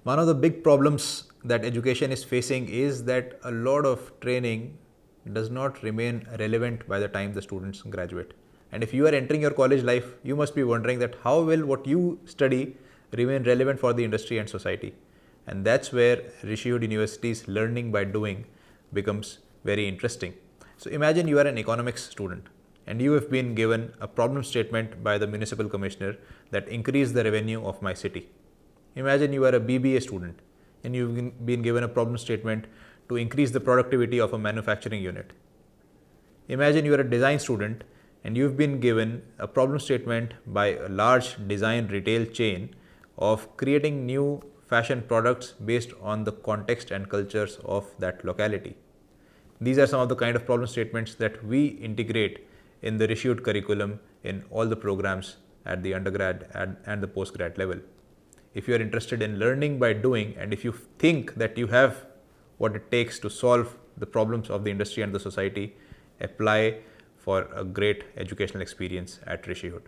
One of the big problems that education is facing is that a lot of training does not remain relevant by the time the students graduate. And if you are entering your college life, you must be wondering that how will what you study remain relevant for the industry and society. And that's where Rishihood University's learning by doing becomes very interesting. So imagine you are an economics student and you have been given a problem statement by the municipal commissioner that increase the revenue of my city. Imagine you are a BBA student and you've been given a problem statement to increase the productivity of a manufacturing unit. Imagine you are a design student and you've been given a problem statement by a large design retail chain of creating new fashion products based on the context and cultures of that locality. These are some of the kind of problem statements that we integrate in the Rishihood curriculum in all the programs at the undergrad and the postgrad level. If you are interested in learning by doing, and if you think that you have what it takes to solve the problems of the industry and the society, apply for a great educational experience at Rishihood.